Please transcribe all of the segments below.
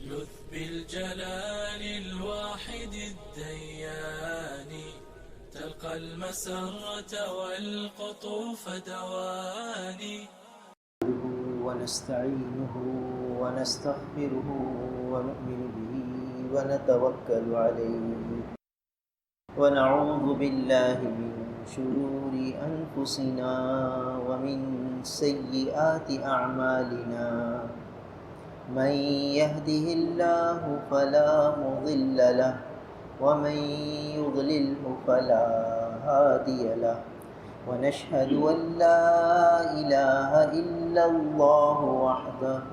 لذ بالجلال الواحد الديان تلقى المسرة والقطوف دواني. ونستعينه ونستغفره ونؤمن به ونتوكل عليه ونعوذ بالله من شرور أنفسنا ومن سيئات أعمالنا. من يهده الله فلا مضل له ومن يضلله فلا هادي له. ونشهد أن لا إله إلا الله وحده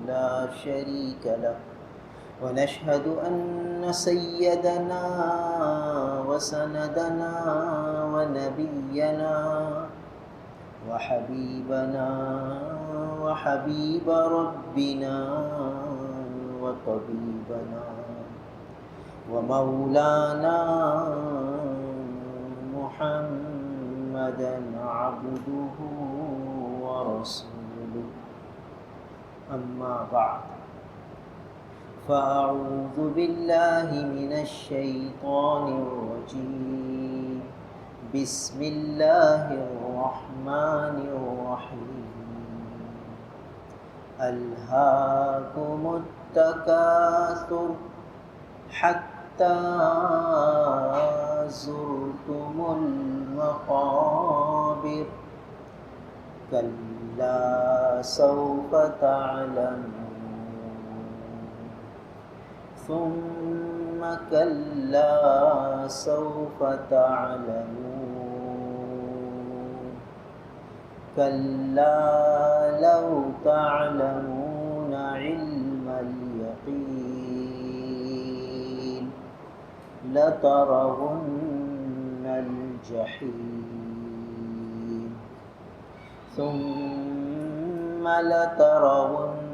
لا شريك له. ونشهد أن سيدنا وسندنا ونبينا وحبيبنا وحبيب ربنا وطبيبنا ومولانا محمدا عبده ورسوله. أما بعد فأعوذ بالله من الشيطان الرجيم. بسم الله الرحمن الرحيم. ألهاكم التكاثر حتى زرتم المقابر. كلا سوف تعلمون ثم كلا سوف تعلمون. كلا لو تعلمون علم اليقين لترون الجحيم ثم لترونها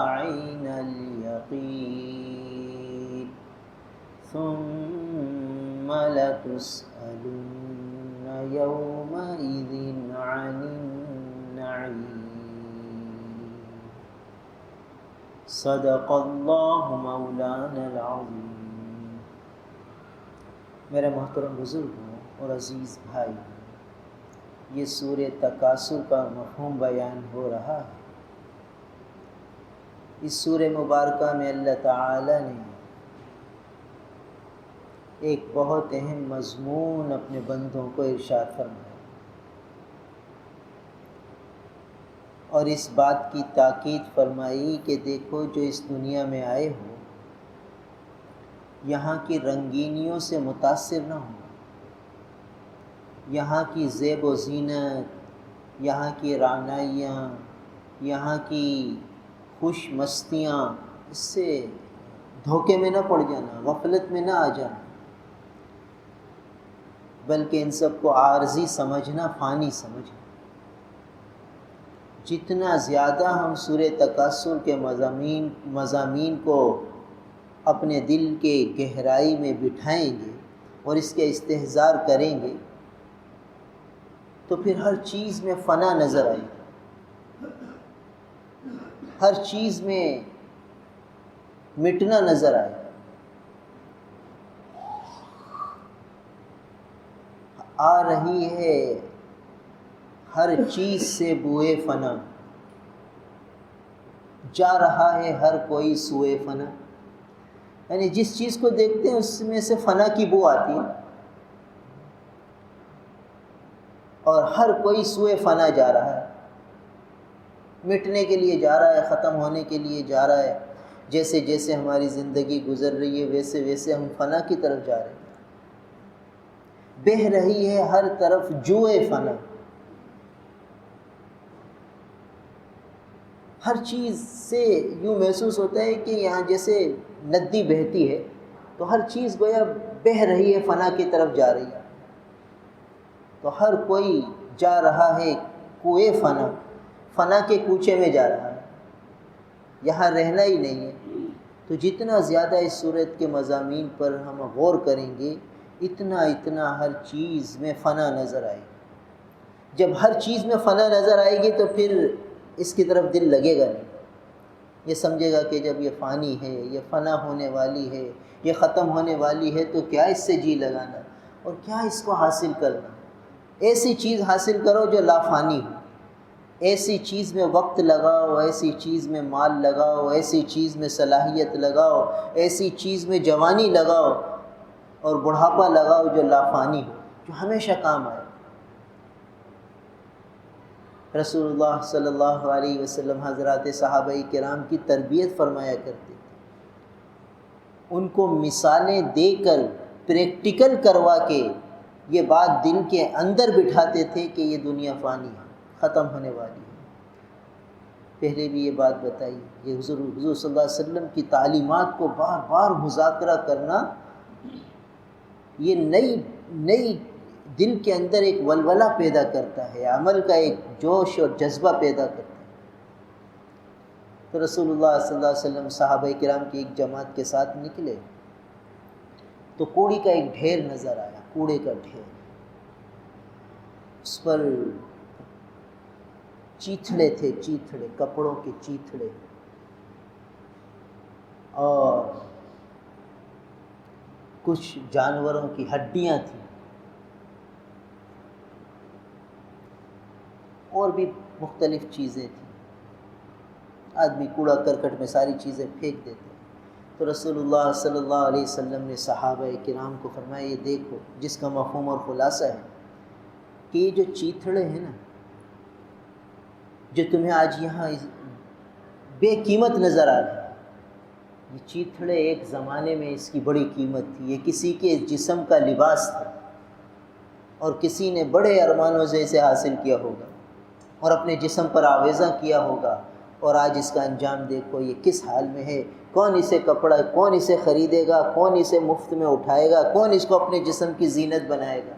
عين اليقين ثم لتسألن يومئذ عن النعيم. صدق اللہ مولانا العظیم. میرے محترم بزرگوں اور عزیز بھائی، یہ سورہ تکاثر کا مفہوم بیان ہو رہا ہے. اس سورہ مبارکہ میں اللہ تعالی نے ایک بہت اہم مضمون اپنے بندوں کو ارشاد فرمایا اور اس بات کی تاکید فرمائی کہ دیکھو جو اس دنیا میں آئے ہو یہاں کی رنگینیوں سے متاثر نہ ہو. یہاں کی زیب و زینت، یہاں کی رعنائیاں، یہاں کی خوش مستیاں، اس سے دھوکے میں نہ پڑ جانا، غفلت میں نہ آ جانا، بلکہ ان سب کو عارضی سمجھنا، فانی سمجھنا. جتنا زیادہ ہم سورہ تکاثر کے مضامین کو اپنے دل کے گہرائی میں بٹھائیں گے اور اس کے استحضار کریں گے تو پھر ہر چیز میں فنا نظر آئے گی، ہر چیز میں مٹنا نظر آئے گا. آ رہی ہے ہر چیز سے بوئے فنا، جا رہا ہے ہر کوئی سوئے فنا. یعنی جس چیز کو دیکھتے ہیں اس میں سے فنا کی بو آتی ہے اور ہر کوئی سوئے فنا جا رہا ہے، مٹنے کے لیے جا رہا ہے، ختم ہونے کے لیے جا رہا ہے. جیسے جیسے ہماری زندگی گزر رہی ہے ویسے ویسے ہم فنا کی طرف جا رہے ہیں. بہہ رہی ہے ہر طرف جوئے فنا. ہر چیز سے یوں محسوس ہوتا ہے کہ یہاں جیسے ندی بہتی ہے تو ہر چیز گویا بہہ رہی ہے، فنا کی طرف جا رہی ہے. تو ہر کوئی جا رہا ہے کوئے فنا، فنا کے کوچے میں جا رہا ہے، یہاں رہنا ہی نہیں ہے. تو جتنا زیادہ اس صورت کے مضامین پر ہم غور کریں گے اتنا ہر چیز میں فنا نظر آئے گی. جب ہر چیز میں فنا نظر آئے گی تو پھر اس کی طرف دل لگے گا نہیں. یہ سمجھے گا کہ جب یہ فانی ہے، یہ فنا ہونے والی ہے، یہ ختم ہونے والی ہے، تو کیا اس سے جی لگانا اور کیا اس کو حاصل کرنا۔ ایسی چیز حاصل کرو جو لا فانی ہو، ایسی چیز میں وقت لگاؤ، ایسی چیز میں مال لگاؤ، ایسی چیز میں صلاحیت لگاؤ، ایسی چیز میں جوانی لگاؤ اور بڑھاپا لگاؤ جو لا فانی ہو، جو ہمیشہ کام آئے۔ رسول اللہ صلی اللہ علیہ وسلم حضرات صحابہ کرام کی تربیت فرمایا کرتے تھے، ان کو مثالیں دے کر پریکٹیکل کروا کے یہ بات دل کے اندر بٹھاتے تھے کہ یہ دنیا فانی ہے، ختم ہونے والی ہے۔ پہلے بھی یہ بات بتائی، یہ حضور صلی اللہ علیہ وسلم کی تعلیمات کو بار بار مذاکرہ کرنا، یہ نئی دل کے اندر ایک ولولہ پیدا کرتا ہے، عمل کا ایک جوش اور جذبہ پیدا کرتا ہے۔ تو رسول اللہ صلی اللہ علیہ وسلم صحابہ کرام کی ایک جماعت کے ساتھ نکلے تو کوڑی کا ایک ڈھیر نظر آیا، کوڑے کا ڈھیر، اس پر چیتھڑے تھے، چیتھڑے، کپڑوں کے چیتھڑے، اور کچھ جانوروں کی ہڈیاں تھیں، اور بھی مختلف چیزیں تھیں۔ آدمی کوڑا کرکٹ میں ساری چیزیں پھینک دیتے۔ تو رسول اللہ صلی اللہ علیہ وسلم نے صحابہ کرام کو فرمایا، یہ دیکھو، جس کا مفہوم اور خلاصہ ہے کہ یہ جو چیتھڑے ہیں نا، جو تمہیں آج یہاں بے قیمت نظر آ رہے ہیں، یہ چیتھڑے ایک زمانے میں اس کی بڑی قیمت تھی۔ یہ کسی کے جسم کا لباس تھا اور کسی نے بڑے ارمانوں سے اسے حاصل کیا ہوگا اور اپنے جسم پر آویزاں کیا ہوگا، اور آج اس کا انجام دیکھو، یہ کس حال میں ہے۔ کون اسے کپڑا، کون اسے خریدے گا، کون اسے مفت میں اٹھائے گا، کون اس کو اپنے جسم کی زینت بنائے گا۔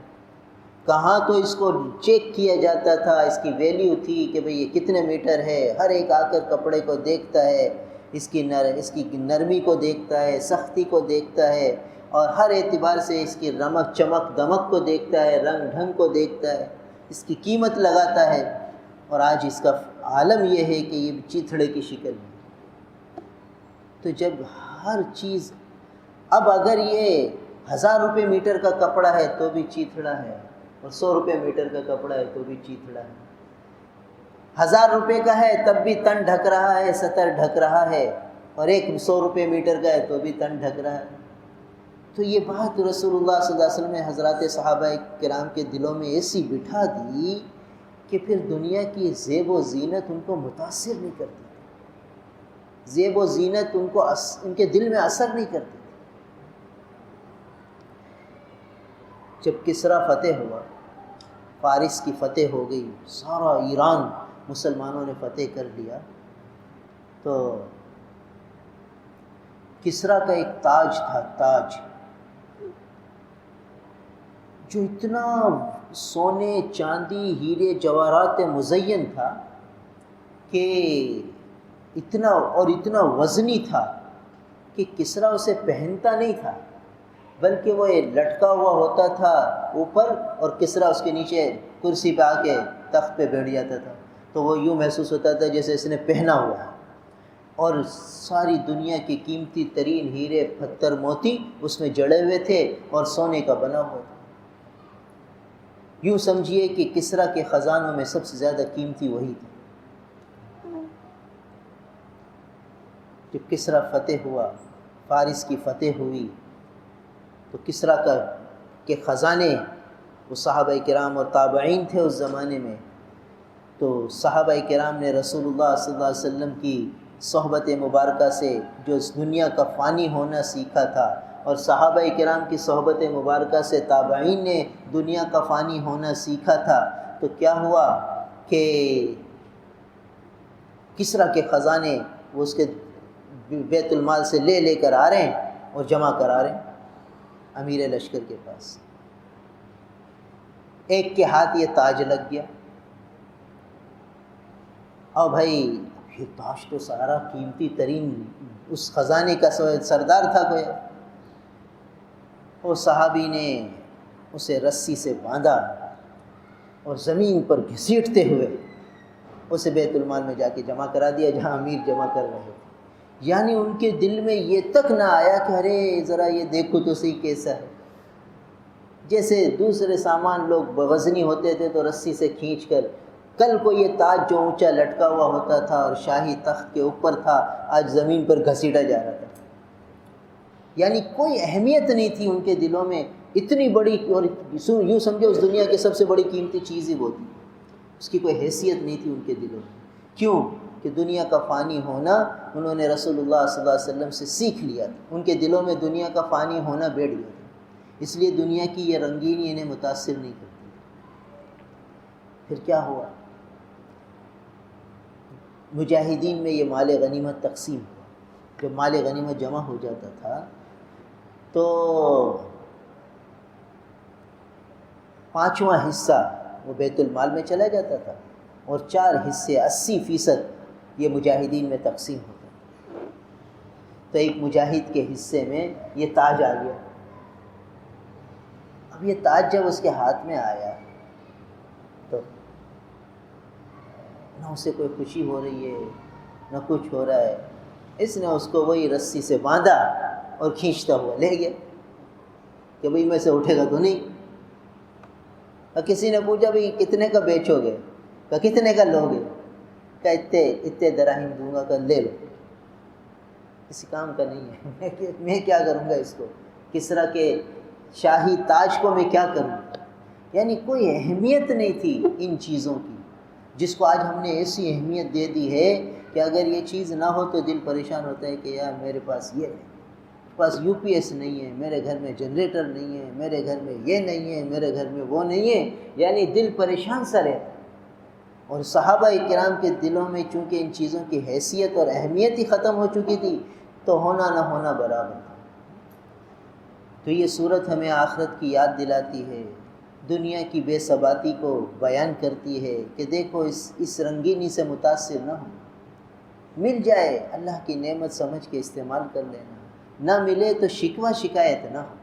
کہاں تو اس کو چیک کیا جاتا تھا، اس کی ویلیو تھی کہ بھئی یہ کتنے میٹر ہے، ہر ایک آ کر کپڑے کو دیکھتا ہے، اس کی نرمی کو دیکھتا ہے، سختی کو دیکھتا ہے، اور ہر اعتبار سے اس کی رمق چمک دمک کو دیکھتا ہے، رنگ ڈھنگ کو دیکھتا ہے، اس کی قیمت لگاتا ہے۔ اور آج اس کا عالم یہ ہے کہ یہ چیتھڑے کی شکل ہے۔ تو جب ہر چیز، اب اگر یہ 1000 روپے میٹر کا کپڑا ہے تو بھی چیتھڑا ہے، اور 100 روپے میٹر کا کپڑا ہے تو بھی چیتھڑا ہے۔ 1000 روپے کا ہے تب بھی تن ڈھک رہا ہے، سطر ڈھک رہا ہے، اور ایک 100 روپے میٹر کا ہے تو بھی تن ڈھک رہا ہے۔ تو یہ بات رسول اللہ صلی اللہ علیہ وسلم نے حضرات صحابہ کرام کے دلوں میں ایسی بٹھا دی کہ پھر دنیا کی زیب و زینت ان کو متاثر نہیں کرتی، زیب و زینت ان کے دل میں اثر نہیں کرتی۔ جب کسریٰ فتح ہوا، فارس کی فتح ہو گئی، سارا ایران مسلمانوں نے فتح کر لیا، تو کسریٰ کا ایک تاج تھا، تاج جو اتنا سونے چاندی ہیرے جواہرات مزین تھا کہ اتنا وزنی تھا کہ کسریٰ اسے پہنتا نہیں تھا، بلکہ وہ لٹکا ہوا ہوتا تھا اوپر، اور کسریٰ اس کے نیچے کرسی پہ آ کے تخت پہ بیٹھ جاتا تھا، تو وہ یوں محسوس ہوتا تھا جیسے اس نے پہنا ہوا ہے، اور ساری دنیا کی قیمتی ترین ہیرے پتھر موتی اس میں جڑے ہوئے تھے اور سونے کا بنا ہوا تھا۔ یوں سمجھیے کہ کسریٰ کے خزانوں میں سب سے زیادہ قیمتی وہی تھا۔ جب کسریٰ فتح ہوا، فارس کی فتح ہوئی، تو کسریٰ کے خزانے، وہ صحابہ کرام اور تابعین تھے اس زمانے میں، تو صحابہ کرام نے رسول اللہ صلی اللہ علیہ وسلم کی صحبت مبارکہ سے جو اس دنیا کا فانی ہونا سیکھا تھا، اور صحابہ کرام کی صحبت مبارکہ سے تابعین نے دنیا کا فانی ہونا سیکھا تھا، تو کیا ہوا کہ کسریٰ کے خزانے وہ اس کے بیت المال سے لے کر آ رہے ہیں اور جمع کرا رہے ہیں امیر لشکر کے پاس۔ ایک کے ہاتھ یہ تاج لگ گیا، اور بھائی یہ تاج تو سارا قیمتی ترین اس خزانے کا سردار تھا گویا، اور صحابی نے اسے رسی سے باندھا اور زمین پر گھسیٹتے ہوئے اسے بیت المال میں جا کے جمع کرا دیا جہاں امیر جمع کر رہے تھے۔ یعنی ان کے دل میں یہ تک نہ آیا کہ ارے ذرا یہ دیکھو تو صحیح کیسا ہے. جیسے دوسرے سامان لوگ وزنی ہوتے تھے تو رسی سے کھینچ کر، کل کو یہ تاج جو اونچا لٹکا ہوا ہوتا تھا اور شاہی تخت کے اوپر تھا، آج زمین پر گھسیٹا جا رہا تھا. یعنی کوئی اہمیت نہیں تھی ان کے دلوں میں. اتنی بڑی، اور یوں سمجھو اس دنیا کی سب سے بڑی قیمتی چیز ہی وہ تھی، اس کی کوئی حیثیت نہیں تھی ان کے دلوں میں. کیوں کہ دنیا کا فانی ہونا انہوں نے رسول اللہ صلی اللہ علیہ وسلم سے سیکھ لیا تھا. ان کے دلوں میں دنیا کا فانی ہونا بیٹھ گیا تھا، اس لیے دنیا کی یہ رنگینی انہیں متاثر نہیں کرتی. پھر کیا ہوا؟ مجاہدین میں یہ مال غنیمت تقسیم ہوا. جب مال غنیمت جمع ہو جاتا تھا تو 5واں حصہ وہ بیت المال میں چلا جاتا تھا اور 4 حصے 80% یہ مجاہدین میں تقسیم ہوتا تھا. تو ایک مجاہد کے حصے میں یہ تاج آ گیا. اب یہ تاج جب اس کے ہاتھ میں آیا تو نہ اسے کوئی خوشی ہو رہی ہے نہ کچھ ہو رہا ہے. اس نے اس کو وہی رسی سے باندھا اور کھینچتا ہوا لے گیا کہ بھئی میں سے اٹھے گا تو نہیں. اور کسی نے پوچھا بھئی کتنے کا بیچو گے؟ کہ کتنے کا لو گے؟ کہ اتنے دراہم دوں گا. کہ لے لو، کسی کام کا نہیں ہے. میں کیا کروں گا اس کو؟ کسرا کے شاہی تاج کو میں کیا کروں؟ یعنی کوئی اہمیت نہیں تھی ان چیزوں کی، جس کو آج ہم نے ایسی اہمیت دے دی ہے کہ اگر یہ چیز نہ ہو تو دل پریشان ہوتا ہے کہ یار میرے پاس یہ ہے، میرے پاس یو پی ایس نہیں ہے، میرے گھر میں جنریٹر نہیں ہے، میرے گھر میں یہ نہیں ہے، میرے گھر میں وہ نہیں ہے. یعنی دل پریشان سا رہتا ہے. اور صحابہ کرام کے دلوں میں چونکہ ان چیزوں کی حیثیت اور اہمیت ہی ختم ہو چکی تھی تو ہونا نہ ہونا برابر تھا. تو یہ صورت ہمیں آخرت کی یاد دلاتی ہے، دنیا کی بے ثباتی کو بیان کرتی ہے کہ دیکھو اس رنگینی سے متاثر نہ ہو. مل جائے اللہ کی نعمت سمجھ کے استعمال کر لینا، نہ ملے تو شکوہ شکایت نہ ہو،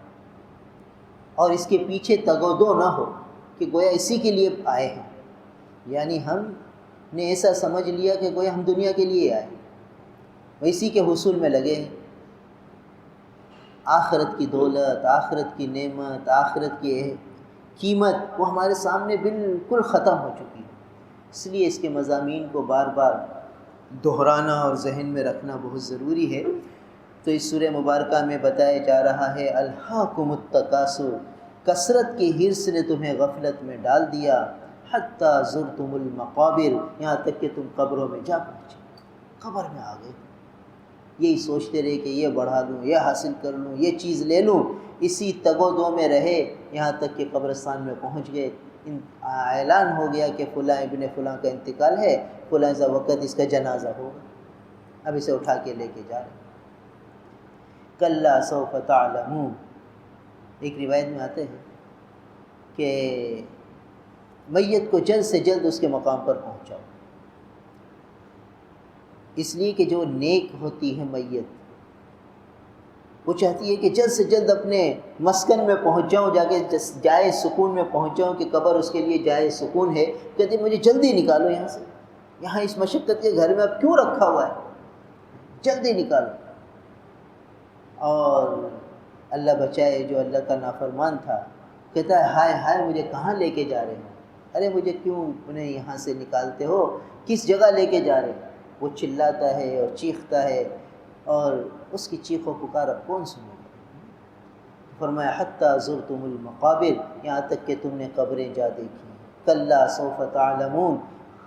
اور اس کے پیچھے تگودو نہ ہو کہ گویا اسی کے لیے آئے ہیں. یعنی ہم نے ایسا سمجھ لیا کہ گویا ہم دنیا کے لیے آئے، اسی کے حصول میں لگے ہیں. آخرت کی دولت، آخرت کی نعمت، آخرت کی قیمت وہ ہمارے سامنے بالکل ختم ہو چکی ہے. اس لیے اس کے مضامین کو بار بار دہرانا اور ذہن میں رکھنا بہت ضروری ہے. تو اس سورہ مبارکہ میں بتایا جا رہا ہے الہاکم التکاثر، کثرت کی حرص نے تمہیں غفلت میں ڈال دیا، حتی زرتم المقابر، یہاں تک کہ تم قبروں میں جا پہنچے، قبر میں آ گئے. یہی سوچتے رہے کہ یہ بڑھا لوں، یہ حاصل کر لوں، یہ چیز لے لوں، اسی تگ و دو میں رہے یہاں تک کہ قبرستان میں پہنچ گئے. اعلان ہو گیا کہ فلاں ابن فلاں کا انتقال ہے، فلاں سا وقت اس کا جنازہ ہوگا، اب اسے اٹھا کے لے کے جا رہے. کلا سوف تعلمون، ایک روایت میں آتے ہیں کہ میت کو جلد سے جلد اس کے مقام پر پہنچاؤ. اس لیے کہ جو نیک ہوتی ہے میت، وہ چاہتی ہے کہ جلد سے جلد اپنے مسکن میں پہنچ جاؤں، جا کے جائے سکون میں پہنچ جاؤں، کہ قبر اس کے لیے جائے سکون ہے. کہتی مجھے جلدی نکالو یہاں سے، یہاں اس مشقت کے گھر میں اب کیوں رکھا ہوا ہے، جلدی نکالو. اور اللہ بچائے جو اللہ کا نافرمان تھا، کہتا ہے ہائے ہائے مجھے کہاں لے کے جا رہے ہیں، ارے مجھے کیوں انہیں یہاں سے نکالتے ہو، کس جگہ لے کے جا رہے ہیں. وہ چلاتا ہے اور چیختا ہے، اور اس کی چیخ و پکار اب کون سنے گا. فرمایا حتی زرتم المقابر، یہاں تک کہ تم نے قبریں جا دیکھی. کلا سوف تعلمون،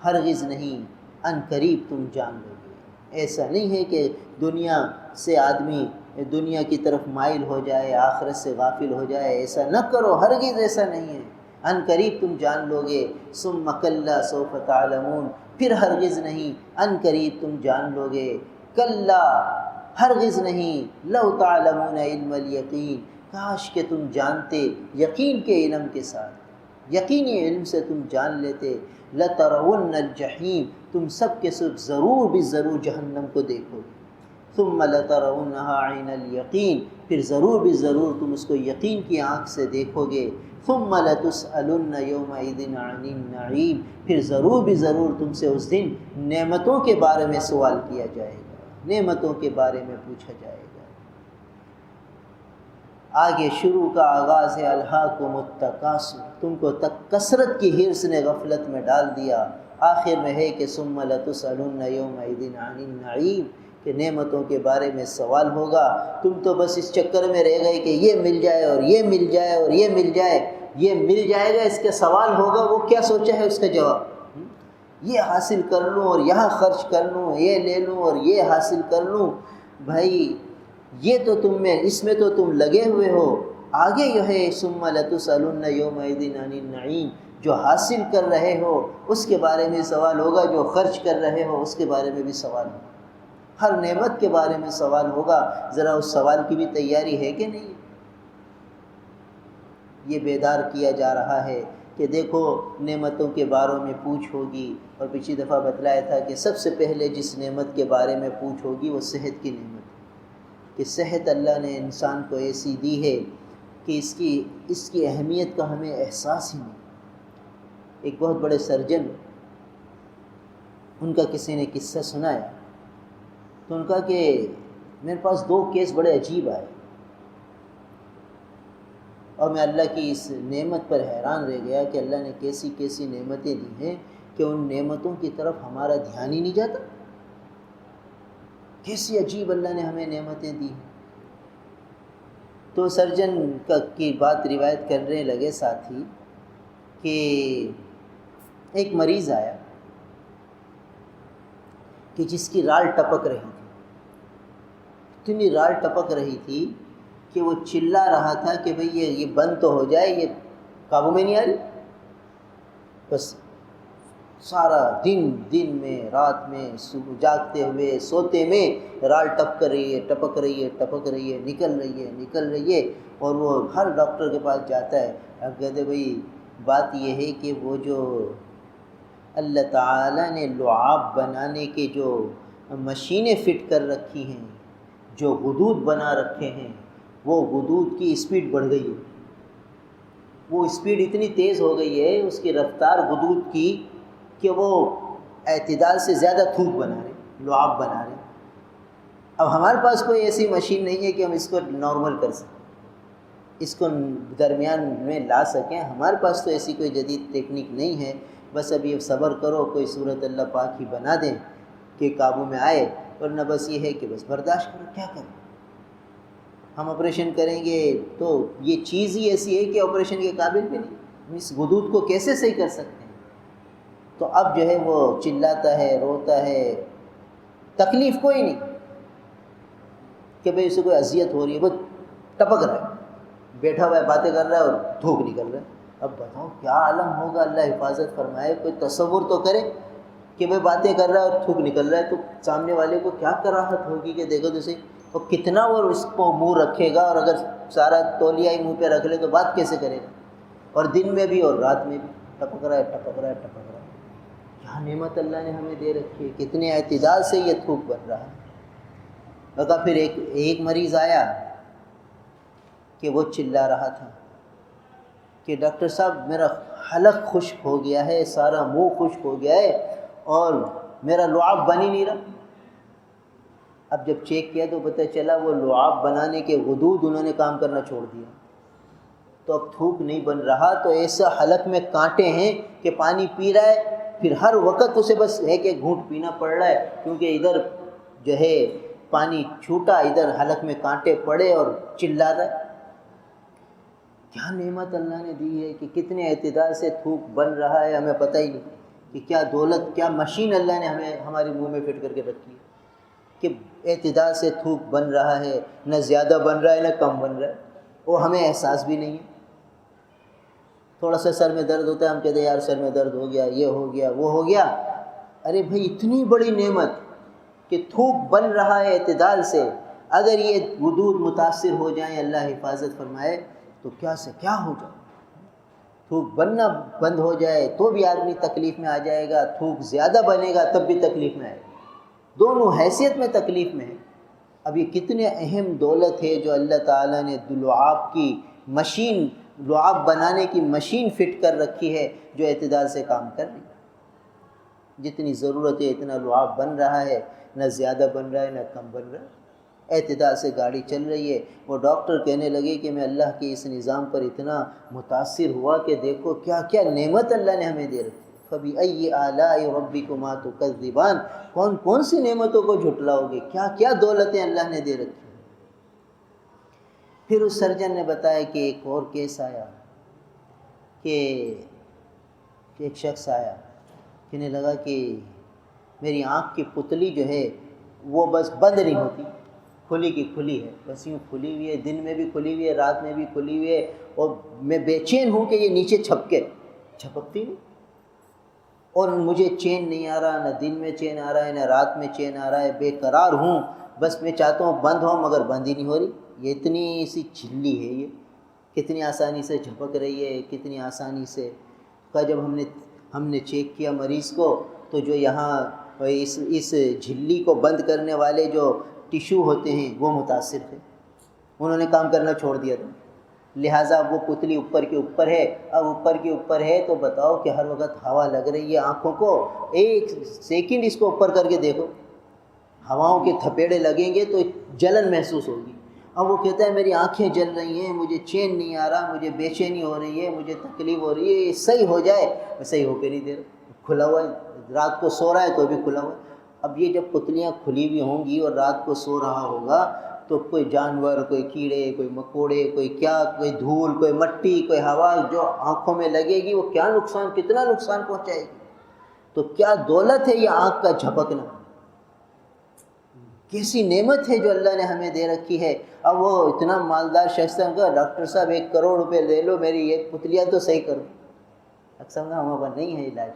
ہرگز نہیں، ان قریب تم جان لو گے. ایسا نہیں ہے کہ دنیا سے آدمی دنیا کی طرف مائل ہو جائے، آخرت سے غافل ہو جائے، ایسا نہ کرو، ہرگز ایسا نہیں ہے. ان قریب تم جان لو گے. ثم کلا سوف تعلمون، پھر ہرگز نہیں، ان قریب تم جان لو گے. کلا، ہرگز نہیں، لو تعلمون علم الیقین، کاش کہ تم جانتے یقین کے علم کے ساتھ، یقینی علم سے تم جان لیتے. لترون الجحیم، تم سب کے سب ضرور بھی ضرور جہنم کو دیکھو گے. ثم لترونها عین الیقین، پھر ضرور بھی ضرور تم اس کو یقین کی آنکھ سے دیکھو گے. ثم لتسألن یومئذ عن النعیم، پھر ضرور بھی ضرور تم سے اس دن نعمتوں کے بارے میں سوال کیا جائے گا. نعمتوں کے بارے میں پوچھا جائے گا۔ آگے شروع کا آغاز ہے الہاکم التکاثر، تم کو کثرت کی حرص نے غفلت میں ڈال دیا۔ آخر میں ہے کہ ثم لتسألن یومئذ عن النعیم، کہ نعمتوں کے بارے میں سوال ہوگا۔ تم تو بس اس چکر میں رہ گئے کہ یہ مل جائے اور یہ مل جائے اور یہ مل جائے، یہ مل جائے گا اس کا سوال ہوگا، وہ کیا سوچا ہے اس کا جواب، یہ حاصل کر لوں اور یہاں خرچ کر لوں، یہ لے لوں اور یہ حاصل کر لوں۔ بھائی یہ تو تم میں، اس میں تو تم لگے ہوئے ہو۔ آگے یہ ہے ثم لتسألن یومئذ عن النعیم، جو حاصل کر رہے ہو اس کے بارے میں سوال ہوگا، جو خرچ کر رہے ہو اس کے بارے میں بھی سوال ہوگا، ہر نعمت کے بارے میں سوال ہوگا۔ ذرا اس سوال کی بھی تیاری ہے کہ نہیں؟ یہ بیدار کیا جا رہا ہے کہ دیکھو نعمتوں کے باروں میں پوچھ ہوگی، اور پچھلی دفعہ بتلایا تھا کہ سب سے پہلے جس نعمت کے بارے میں پوچھ ہوگی وہ صحت کی نعمت ہے، کہ صحت اللہ نے انسان کو ایسی دی ہے کہ اس کی اہمیت کا ہمیں احساس ہی نہیں۔ ایک بہت بڑے سرجن، ان کا کسی نے قصہ سنایا، تو ان کا کہ میرے پاس 2 کیس بڑے عجیب آئے، اور میں اللہ کی اس نعمت پر حیران رہ گیا کہ اللہ نے کیسی کیسی نعمتیں دی ہیں کہ ان نعمتوں کی طرف ہمارا دھیان ہی نہیں جاتا۔ کیسی عجیب اللہ نے ہمیں نعمتیں دی ہیں۔ تو سرجن کی بات روایت کرنے لگے ساتھی کہ ایک مریض آیا کہ جس کی رال ٹپک رہی تھی، اتنی رال ٹپک رہی تھی کہ وہ چلا رہا تھا کہ بھئی یہ بند تو ہو جائے، یہ قابو میں نہیں آ رہی۔ بس سارا دن میں، رات میں، صبح جاگتے ہوئے سوتے میں رال ٹپک رہی ہے، نکل رہی ہے، اور وہ ہر ڈاکٹر کے پاس جاتا ہے۔ اب کہتے بھئی بات یہ ہے کہ وہ جو اللہ تعالیٰ نے لعاب بنانے کے جو مشینیں فٹ کر رکھی ہیں، جو غدود بنا رکھے ہیں، وہ غدود کی اسپیڈ بڑھ گئی ہے، وہ اسپیڈ اتنی تیز ہو گئی ہے اس کی رفتار غدود کی کہ وہ اعتدال سے زیادہ تھوک بنا رہے، لعاب بنا رہے۔ اب ہمارے پاس کوئی ایسی مشین نہیں ہے کہ ہم اس کو نارمل کر سکیں، اس کو درمیان میں لا سکیں، ہمارے پاس تو ایسی کوئی جدید ٹیکنیک نہیں ہے۔ بس اب یہ صبر کرو، کوئی صورت اللہ پاک ہی بنا دیں کہ قابو میں آئے، ورنہ بس یہ ہے کہ بس برداشت کرو، کیا کریں۔ ہم آپریشن کریں گے تو یہ چیز ہی ایسی ہے کہ آپریشن کے قابل بھی نہیں، ہم اس غدود کو کیسے صحیح کر سکتے ہیں۔ تو اب جو ہے وہ چلاتا ہے، روتا ہے، تکلیف کوئی نہیں کہ بھئی اسے کوئی اذیت ہو رہی ہے، بس ٹپک رہا ہے، بیٹھا ہوا ہے، باتیں کر رہا ہے اور تھوک نکل رہا ہے۔ اب بتاؤ کیا عالم ہوگا، اللہ حفاظت فرمائے۔ کوئی تصور تو کرے کہ بھئی باتیں کر رہا ہے اور تھوک نکل رہا ہے، تو سامنے والے کو کیا کراہت ہوگی کہ دیکھو تو صحیح، اور کتنا وہ اس کو منہ رکھے گا، اور اگر سارا تولیہ ہی منہ پہ رکھ لے تو بات کیسے کرے گا، اور دن میں بھی اور رات میں بھی ٹپک رہا ہے۔ کیا نعمت اللہ نے ہمیں دے رکھی ہے، کتنے اعتدال سے یہ تھوک بن رہا ہے۔ لگا پھر ایک مریض آیا کہ وہ چلا رہا تھا کہ ڈاکٹر صاحب میرا حلق خشک ہو گیا ہے، سارا منہ خشک ہو گیا ہے، اور میرا لعاب بن ہی نہیں رہا۔ اب جب چیک کیا تو پتہ چلا وہ لعاب بنانے کے غدود انہوں نے کام کرنا چھوڑ دیا، تو اب تھوک نہیں بن رہا۔ تو ایسا حلق میں کانٹے ہیں کہ پانی پی رہا ہے، پھر ہر وقت اسے بس ایک گھونٹ پینا پڑ رہا ہے، کیونکہ ادھر جو ہے پانی چھوٹا، ادھر حلق میں کانٹے پڑے اور چلا رہا ہے۔ کیا نعمت اللہ نے دی ہے کہ کتنے اعتدال سے تھوک بن رہا ہے، ہمیں پتہ ہی نہیں کہ کیا دولت، کیا مشین اللہ نے ہمیں ہمارے منہ میں فٹ کر کے رکھی ہے کہ اعتدال سے تھوک بن رہا ہے، نہ زیادہ بن رہا ہے نہ کم بن رہا ہے، وہ ہمیں احساس بھی نہیں ہے۔ تھوڑا سا سر میں درد ہوتا ہے، ہم کہتے ہیں یار سر میں درد ہو گیا، یہ ہو گیا، وہ ہو گیا۔ ارے بھائی اتنی بڑی نعمت کہ تھوک بن رہا ہے اعتدال سے، اگر یہ غدود متاثر ہو جائیں، اللہ حفاظت فرمائے، تو کیا سے کیا ہو جائے۔ تھوک بننا بند ہو جائے تو بھی آدمی تکلیف میں آ جائے گا، تھوک زیادہ بنے گا تب بھی تکلیف میں آئے گا، دونوں حیثیت میں تکلیف میں ہے۔ اب یہ کتنے اہم دولت ہے جو اللہ تعالیٰ نے لعاب کی مشین، لعاب بنانے کی مشین فٹ کر رکھی ہے جو اعتدال سے کام کر رہی ہے۔ جتنی ضرورت ہے اتنا لعاب بن رہا ہے، نہ زیادہ بن رہا ہے نہ کم بن رہا ہے، اعتدال سے گاڑی چل رہی ہے۔ وہ ڈاکٹر کہنے لگے کہ میں اللہ کے اس نظام پر اتنا متاثر ہوا کہ دیکھو کیا کیا نعمت اللہ نے ہمیں دے رکھی، فَبِأَيِّ آلَاءِ رَبِّكُمَا تُكَذِّبَانِ، کون کون سی نعمتوں کو جھٹلاؤ گے، کیا کیا دولتیں اللہ نے دے رکھی۔ پھر اس سرجن نے بتایا کہ ایک اور کیس آیا کہ ایک شخص آیا، کہنے لگا کہ میری آنکھ کی پتلی جو ہے وہ بس بند نہیں ہوتی، کھلی کی کھلی ہے، بس یوں کھلی ہوئی ہے، دن میں بھی کھلی ہوئی ہے، رات میں بھی کھلی ہوئی ہے، اور میں بے چین ہوں کہ یہ نیچے چھپکتی نہیں، اور مجھے چین نہیں آ رہا، نہ دن میں چین آ رہا ہے نہ رات میں چین آ رہا ہے، بے قرار ہوں، بس میں چاہتا ہوں بند ہو مگر بند ہی نہیں ہو رہی۔ یہ اتنی سی جھلی ہے، یہ کتنی آسانی سے جھپک رہی ہے، کتنی آسانی سے۔ جب ہم نے چیک کیا مریض کو تو جو یہاں اس جھلی کو بند کرنے والے جو ٹیشو ہوتے ہیں وہ متاثر تھے، انہوں نے کام کرنا چھوڑ دیا تھا، لہٰذا وہ پتلی اوپر کے اوپر ہے۔ اب اوپر کے اوپر ہے تو بتاؤ کہ ہر وقت ہوا لگ رہی ہے آنکھوں کو، ایک سیکنڈ اس کو اوپر کر کے دیکھو، ہواؤں کے تھپیڑے لگیں گے تو جلن محسوس ہوگی۔ اب وہ کہتا ہے میری آنکھیں جل رہی ہیں، مجھے چین نہیں آ رہا، مجھے بے چینی ہو رہی ہے، مجھے تکلیف ہو رہی ہے، یہ صحیح ہو جائے۔ میں صحیح ہو کے نہیں دے رہا، کھلا ہوا ہے، رات کو سو رہا ہے تو بھی کھلا ہوا ہے۔ اب یہ جب پتلیاں کھلی ہوئی ہوں گی اور رات کو سو رہا ہوگا تو کوئی جانور، کوئی کیڑے، کوئی مکوڑے، کوئی کیا، کوئی دھول، کوئی مٹی، کوئی ہوا جو آنکھوں میں لگے گی وہ کیا نقصان، کتنا نقصان پہنچائے گی۔ تو کیا دولت ہے یہ آنکھ کا جھپکنا، کیسی نعمت ہے جو اللہ نے ہمیں دے رکھی ہے۔ اب وہ اتنا مالدار شخص ہے کہ ڈاکٹر صاحب 1 کروڑ روپے لے لو، میری یہ پتلیاں تو صحیح کرو۔ اکثر ہمارے پاس نہیں ہے علاج،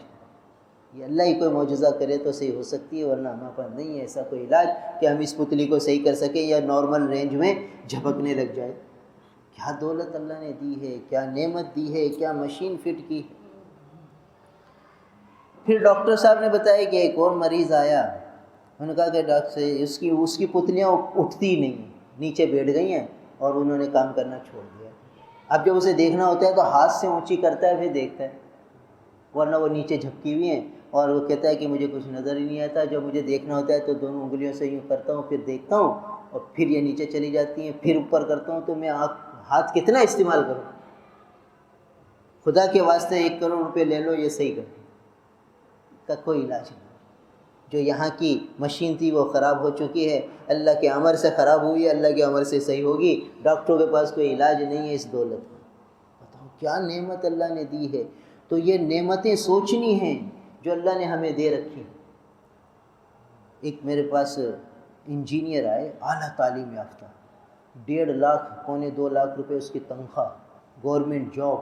یہ اللہ ہی کوئی معجزہ کرے تو صحیح ہو سکتی ہے، ورنہ ہمارے پاس نہیں ہے ایسا کوئی علاج کہ ہم اس پتلی کو صحیح کر سکیں یا نارمل رینج میں جھپکنے لگ جائے۔ کیا دولت اللہ نے دی ہے، کیا نعمت دی ہے، کیا مشین فٹ کی۔ پھر ڈاکٹر صاحب نے بتایا کہ ایک اور مریض آیا، انہوں نے کہا کہ ڈاکٹر اس کی پتلیاں اٹھتی نہیں، نیچے بیٹھ گئی ہیں اور انہوں نے کام کرنا چھوڑ دیا۔ اب جب اسے دیکھنا ہوتا ہے تو ہاتھ سے اونچی کرتا ہے پھر دیکھتا ہے، ورنہ وہ نیچے جھپکی ہوئی ہیں، اور وہ کہتا ہے کہ مجھے کچھ نظر ہی نہیں آتا، جب مجھے دیکھنا ہوتا ہے تو دونوں انگلیوں سے یوں کرتا ہوں، پھر دیکھتا ہوں اور پھر یہ نیچے چلی جاتی ہیں، پھر اوپر کرتا ہوں، تو میں ہاتھ کتنا استعمال کروں۔ خدا کے واسطے 1 کروڑ روپے لے لو، یہ صحیح کر کا کوئی علاج نہیں۔ جو یہاں کی مشین تھی وہ خراب ہو چکی ہے، اللہ کے امر سے خراب ہوئی ہے، اللہ کے امر سے صحیح ہوگی۔ ڈاکٹروں کے پاس کوئی علاج نہیں ہے اس دولت کا۔ بتاؤ کیا نعمت اللہ نے دی ہے۔ تو یہ نعمتیں سوچنی ہیں جو اللہ نے ہمیں دے رکھی۔ ایک میرے پاس انجینئر آئے، اعلیٰ تعلیم یافتہ، 1.5 لاکھ پونے 2 لاکھ روپے اس کی تنخواہ، گورنمنٹ جاب،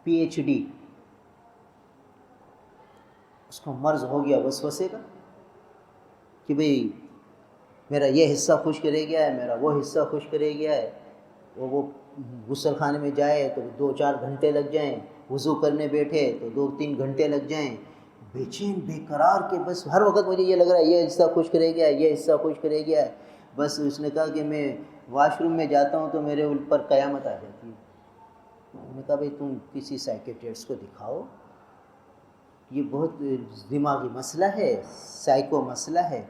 PhD۔ اس کو مرض ہو گیا وسوسے کا کہ بھئی میرا یہ حصہ خشک رہ گیا ہے، میرا وہ حصہ خشک رہ گیا ہے، وہ غسل خانے میں جائے تو 2-4 گھنٹے لگ جائیں، وضو کرنے بیٹھے تو 2-3 گھنٹے لگ جائیں، بے چین بے قرار کہ بس ہر وقت مجھے یہ لگ رہا ہے یہ حصہ خشک رہ گیا ہے، یہ حصہ خشک رہ گیا ہے۔ بس اس نے کہا کہ میں واش روم میں جاتا ہوں تو میرے اوپر قیامت آ جاتی ہے۔ میں نے کہا بھئی تم کسی سائیکیٹرسٹ کو دکھاؤ، یہ بہت دماغی مسئلہ ہے، سائیکو مسئلہ ہے۔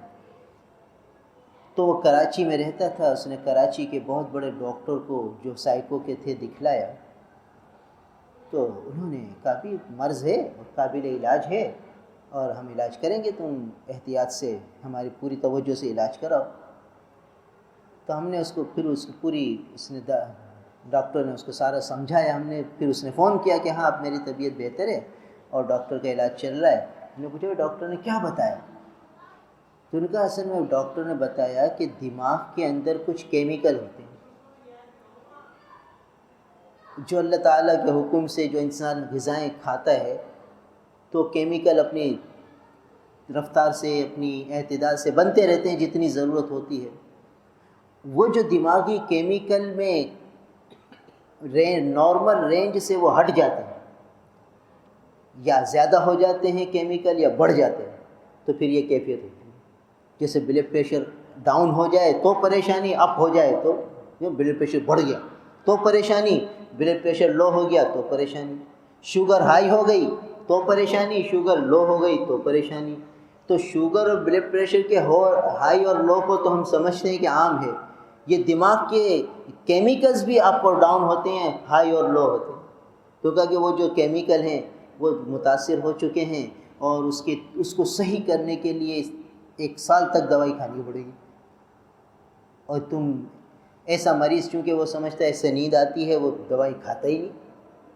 تو وہ کراچی میں رہتا تھا، اس نے کراچی کے بہت بڑے ڈاکٹر کو جو سائیکو کے تھے دکھلایا، تو انہوں نے کہا بھی مرض ہے اور قابل علاج ہے اور ہم علاج کریں گے، تم احتیاط سے ہماری پوری توجہ سے علاج کراؤ۔ تو ہم نے اس کو پھر اس کی پوری ڈاکٹر نے اس کو سارا سمجھایا، ہم نے پھر اس نے فون کیا کہ ہاں اب میری طبیعت بہتر ہے اور ڈاکٹر کا علاج چل رہا ہے۔ ہم نے پوچھا ڈاکٹر نے کیا بتایا؟ تو ان کا اصل میں ڈاکٹر نے بتایا کہ دماغ کے اندر کچھ کیمیکل ہوتے ہیں جو اللہ تعالیٰ کے حکم سے جو انسان غذائیں کھاتا ہے تو کیمیکل اپنی رفتار سے، اپنی اعتدال سے بنتے رہتے ہیں جتنی ضرورت ہوتی ہے۔ وہ جو دماغی کیمیکل میں نارمل رینج سے وہ ہٹ جاتے ہیں، یا زیادہ ہو جاتے ہیں کیمیکل یا بڑھ جاتے ہیں، تو پھر یہ کیفیت ہوتی ہے۔ جیسے بلڈ پریشر ڈاؤن ہو جائے تو پریشانی، اپ ہو جائے تو بلڈ پریشر بڑھ گیا تو پریشانی، بلڈ پریشر لو ہو گیا تو پریشانی، شوگر ہائی ہو گئی تو پریشانی، شوگر لو ہو گئی تو پریشانی. تو شوگر اور بلڈ پریشر کے ہائی اور لو کو تو ہم سمجھتے ہیں کہ عام ہے. یہ دماغ کے کیمیکلز بھی اپ اور ڈاؤن ہوتے ہیں، ہائی اور لو ہوتے ہیں. تو کہا کہ وہ جو کیمیکل ہیں وہ متاثر ہو چکے ہیں اور اس کو صحیح کرنے کے لیے 1 سال تک دوائی کھانی پڑے گی. اور تم ایسا مریض چونکہ وہ سمجھتا ہے اس سے نیند آتی ہے، وہ دوائی کھاتا ہی نہیں.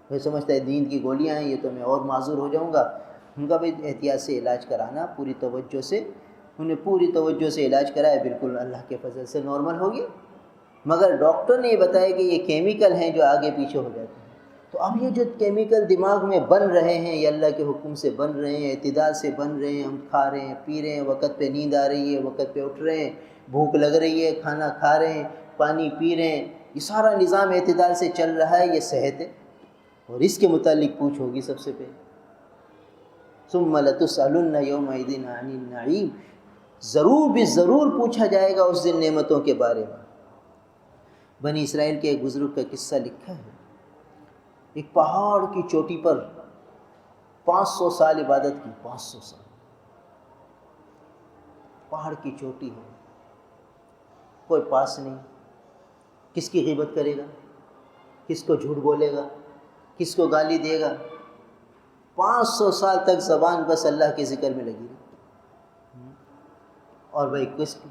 وہ سمجھتا ہے نیند کی گولیاں ہیں، یہ تو میں اور معذور ہو جاؤں گا. ان کا بھی احتیاط سے علاج کرانا پوری توجہ سے. انہیں پوری توجہ سے علاج کرایا، بالکل اللہ کے فضل سے نارمل ہو گیا. مگر ڈاکٹر نے یہ بتایا کہ یہ کیمیکل ہیں جو آگے پیچھے ہو جاتے ہیں. تو اب یہ جو کیمیکل دماغ میں بن رہے ہیں، یہ اللہ کے حکم سے بن رہے ہیں، اعتدال سے بن رہے ہیں. ہم کھا رہے ہیں، پی رہے ہیں، وقت پہ نیند آ رہی ہے، وقت پہ اٹھ رہے ہیں، بھوک لگ رہی ہے، کھانا کھا رہے ہیں، پانی پی رہے ہیں. یہ سارا نظام اعتدال سے چل رہا ہے، یہ صحت ہے. اور اس کے متعلق پوچھ ہوگی سب سے پہلے. ثم لتسألن یومئذ عن النعیم، ضرور بھی ضرور پوچھا جائے گا اس دن نعمتوں کے بارے میں. بنی اسرائیل کے ایک بزرگ کا قصہ لکھا ہے. ایک پہاڑ کی چوٹی پر 500 سال عبادت کی. 500 سال پہاڑ کی چوٹی ہے، کوئی پاس نہیں. کس کی غیبت کرے گا، کس کو جھوٹ بولے گا، کس کو گالی دے گا. 500 سال تک زبان بس اللہ کے ذکر میں لگی رہی. اور بھائی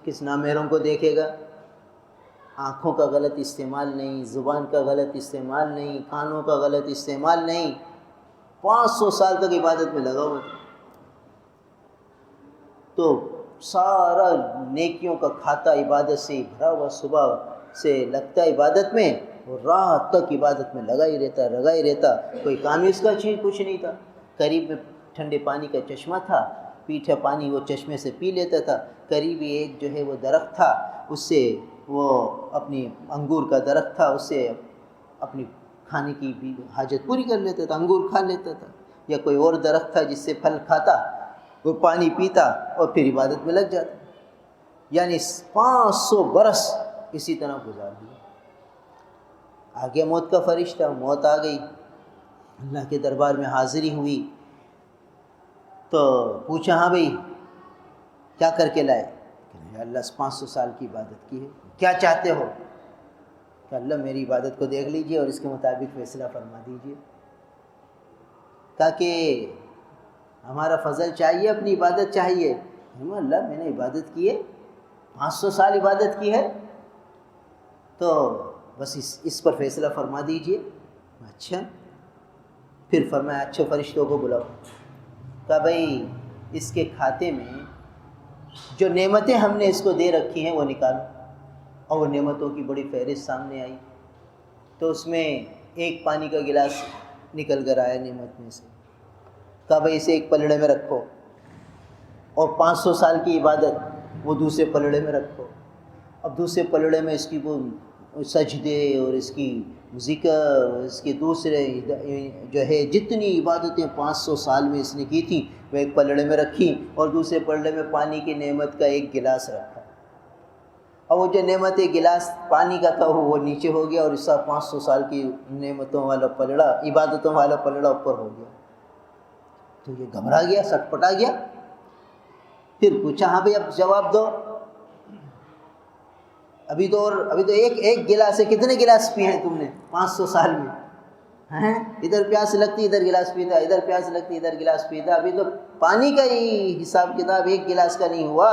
کس نامحرم کو دیکھے گا. آنکھوں کا غلط استعمال نہیں، زبان کا غلط استعمال نہیں، کانوں کا غلط استعمال نہیں. 500 سال تک عبادت میں لگا ہوا تھا. تو سارا نیکیوں کا کھاتا عبادت سے بھرا ہوا، صبح سے لگتا عبادت میں اور رات تک عبادت میں لگا ہی رہتا. کوئی کام اس کا چیز کچھ نہیں تھا. قریب میں ٹھنڈے پانی کا چشمہ تھا، پیٹھا پانی وہ چشمے سے پی لیتا تھا. قریب ہی ایک جو ہے وہ درخت تھا، اس سے وہ اپنی انگور کا درخت تھا، اس سے اپنی کھانے کی بھی حاجت پوری کر لیتا تھا، انگور کھا لیتا تھا. یا کوئی اور درخت تھا جس سے پھل کھاتا، وہ پانی پیتا اور پھر عبادت میں لگ جاتا. یعنی 500 برس اسی طرح گزار دیا. آگے موت کا فرشتہ، موت آ گئی، اللہ کے دربار میں حاضری ہوئی. تو پوچھا ہاں بھائی کیا کر کے لائے؟ کہ اللہ 500 سال کی عبادت کی ہے، کیا چاہتے ہو؟ کہ اللہ میری عبادت کو دیکھ لیجئے اور اس کے مطابق فیصلہ فرما دیجئے. تاکہ ہمارا فضل چاہیے، اپنی عبادت چاہیے. اللہ میں نے عبادت کی ہے، 500 سال عبادت کی ہے، تو بس اس پر فیصلہ فرما دیجئے. اچھا. پھر فرمایا اچھے فرشتوں کو بلاؤ. کہا بھائی اس کے کھاتے میں جو نعمتیں ہم نے اس کو دے رکھی ہیں وہ نکالو. اور وہ نعمتوں کی بڑی فہرست سامنے آئی. تو اس میں ایک پانی کا گلاس نکل کر آیا نعمت میں سے. کہا بھائی اسے ایک پلڑے میں رکھو، اور 500 سال کی عبادت وہ دوسرے پلڑے میں رکھو. اب دوسرے پلڑے میں اس کی وہ سجدے اور اس کی ذکر اور اس کے دوسرے جو ہے جتنی عبادتیں 500 سال میں اس نے کی تھیں وہ ایک پلڑے میں رکھی، اور دوسرے پلڑے میں پانی کی نعمت کا ایک گلاس رکھا. اور وہ جو نعمت گلاس پانی کا تھا وہ نیچے ہو گیا، اور اس 500 سال کی نعمتوں والا پلڑا، عبادتوں والا پلڑا اوپر ہو گیا. تو یہ گھبرا گیا، سٹ پٹا گیا. پھر پوچھا ہاں بھائی اب جواب دو. ابھی تو ایک گلاس ہے، کتنے گلاس پیے ہیں تم نے 500 سال میں؟ ادھر پیاس لگتی ادھر گلاس پیتا، ادھر پیاس لگتی ادھر گلاس پیتا. ابھی تو پانی کا ہی حساب کتاب ایک گلاس کا نہیں ہوا.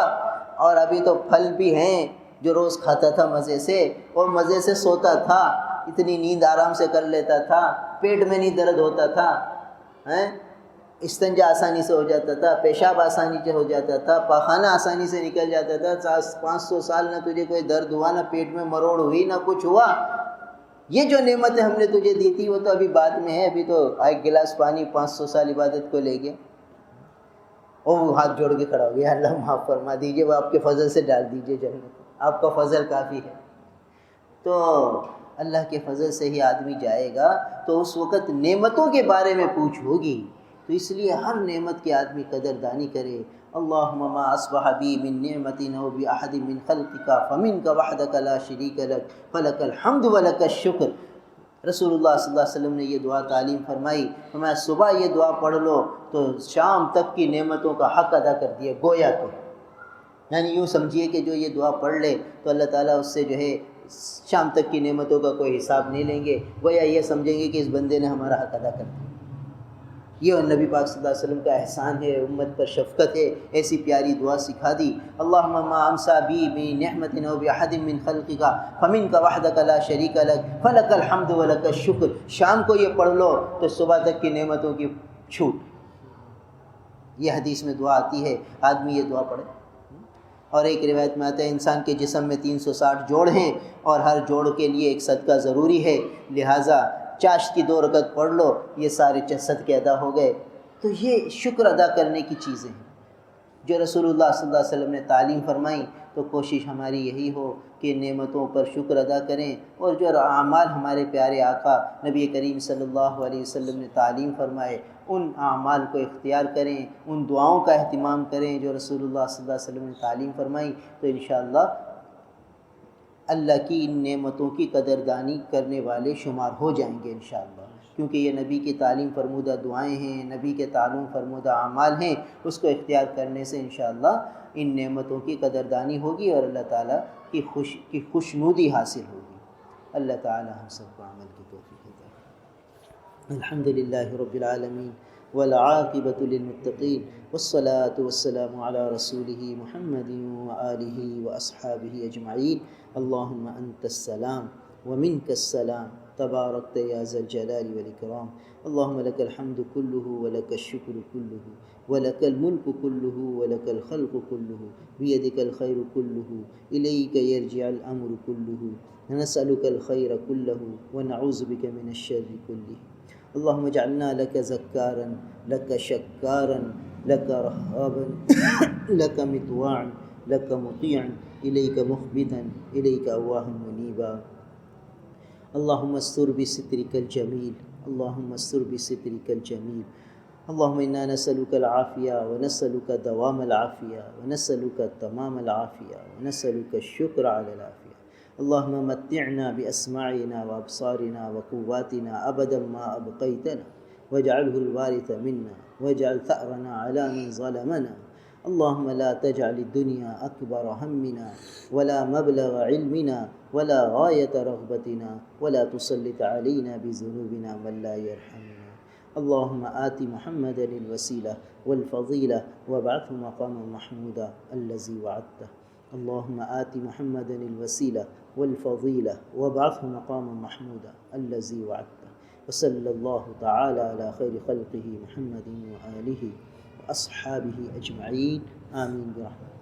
اور ابھی تو پھل بھی ہیں جو روز کھاتا تھا مزے سے، اور مزے سے سوتا تھا، اتنی نیند آرام سے کر لیتا تھا، پیٹ میں نہیں درد ہوتا تھا، استنجا آسانی سے ہو جاتا تھا، پیشاب آسانی سے ہو جاتا تھا، پاخانہ آسانی سے نکل جاتا تھا. 500 سال نہ تجھے کوئی درد ہوا، نہ پیٹ میں مروڑ ہوئی، نہ کچھ ہوا. یہ جو نعمتیں ہم نے تجھے دی تھی وہ تو ابھی بعد میں ہے. ابھی تو ایک گلاس پانی 500 سال عبادت کو لے گیا. اور وہ ہاتھ جوڑ کے کھڑا ہو گیا، اللہ معاف فرما دیجئے، وہ آپ کے فضل سے ڈال دیجئے جنت، آپ کا فضل کافی ہے. تو اللہ کے فضل سے ہی آدمی جائے گا. تو اس وقت نعمتوں کے بارے میں پوچھ ہوگی. تو اس لیے ہر نعمت کے آدمی قدردانی کرے. اللہم ما اصبح بی من نعمت او باحد من خلقک فمنک وحدک لا شریک لک فلک الحمد ولک الشکر. رسول اللہ صلی اللہ علیہ وسلم نے یہ دعا تعلیم فرمائی، فرمایا صبح یہ دعا پڑھ لو تو شام تک کی نعمتوں کا حق ادا کر دیا گویا کہ، یعنی یوں سمجھیے کہ جو یہ دعا پڑھ لے تو اللہ تعالیٰ اس سے جو ہے شام تک کی نعمتوں کا کوئی حساب نہیں لیں گے، گویا یہ سمجھیں گے کہ اس بندے نے ہمارا حق ادا کر دیا۔ یہ نبی پاک صلی اللہ علیہ وسلم کا احسان ہے، امت پر شفقت ہے، ایسی پیاری دعا سکھا دی۔ اللہم ما امسا بی من نعمت او باحد من خلقک فمنک وحدک لا شریک لک فلک الحمد ولک الشکر۔ شام کو یہ پڑھ لو تو صبح تک کی نعمتوں کی چھوٹ۔ یہ حدیث میں دعا آتی ہے، آدمی یہ دعا پڑھے۔ اور ایک روایت میں آتا ہے انسان کے جسم میں 360 جوڑ ہیں اور ہر جوڑ کے لیے ایک صدقہ ضروری ہے، لہٰذا چاشت کی 2 رکعت پڑھ لو، یہ سارے صدقے ادا ہو گئے۔ تو یہ شکر ادا کرنے کی چیزیں ہیں جو رسول اللہ صلی اللہ علیہ وسلم نے تعلیم فرمائی۔ تو کوشش ہماری یہی ہو کہ نعمتوں پر شکر ادا کریں، اور جو اعمال ہمارے پیارے آقا نبی کریم صلی اللہ علیہ وسلم نے تعلیم فرمائے ان اعمال کو اختیار کریں، ان دعاؤں کا اہتمام کریں جو رسول اللہ صلی اللہ علیہ وسلم نے تعلیم فرمائی، تو انشاءاللہ اللہ کی ان نعمتوں کی قدردانی کرنے والے شمار ہو جائیں گے انشاءاللہ، کیونکہ یہ نبی کی تعلیم فرمودہ دعائیں ہیں، نبی کے تعلیم فرمودہ اعمال ہیں، اس کو اختیار کرنے سے انشاءاللہ ان نعمتوں کی قدردانی ہوگی اور اللہ تعالیٰ کی خوشنودی حاصل ہوگی۔ اللہ تعالیٰ ہم سب کو عمل کی توفیق عطا فرمائے۔ الحمدللہ رب العالمین والعاقبۃ للمتقین والصلاة والسلام علی رسولہ محمد وآلہ واصحابہ اجمعین۔ اللہم انت السلام ومنک السلام تبارکت یا ذا الجلال والاکرام۔ اللہم لک الحمد کلہ ولک الشکر کلہ ولک الملک کلہ ولک الخلق کلہ بیدک الخیر کلہ الیک یرجع الامر کلہ نسألک الخیر کلہ ونعوذ بک من الشر کلہ۔ اللہم اجعلنا لک ذکارا لک شکارا لک رہابا لک مطواعا لک مطیعا الیک مخبتا الیک اواہا منیبا۔ اللہم استر بسترک الجمیل، اللہم استر بسترک الجمیل۔ اللہم انا نسألک العافیہ ونسألک دوام العافیہ ونسألک تمام العافیہ ونسألک الشکر علی العافیہ۔ اللہم متعنا باسماعنا وابصارنا وقواتنا ابدا ما ابقیتنا واجعلہ الوارث منا واجعل ثأرنا علی من ظلمنا۔ اللہم لا تجعل الدنیا اکبر ہمنا ولا مبلغ علمنا ولا غایۃ رغبتنا ولا تسلط علینا بذنوبنا من لا یرحمنا۔ اللہم آت محمدا الوسیلہ والفضیلہ وابعثہ مقاما محمودا الذی وعدتہ۔ اللہم آت محمدا الوسیلہ والفضیلہ وابعثہ مقاما محمودا الذی وعدتہ۔ وصلی اللہ تعالی علی خیر خلقہ محمد وآلہ وأصحابہ اجمعین، آمین برحمتہ۔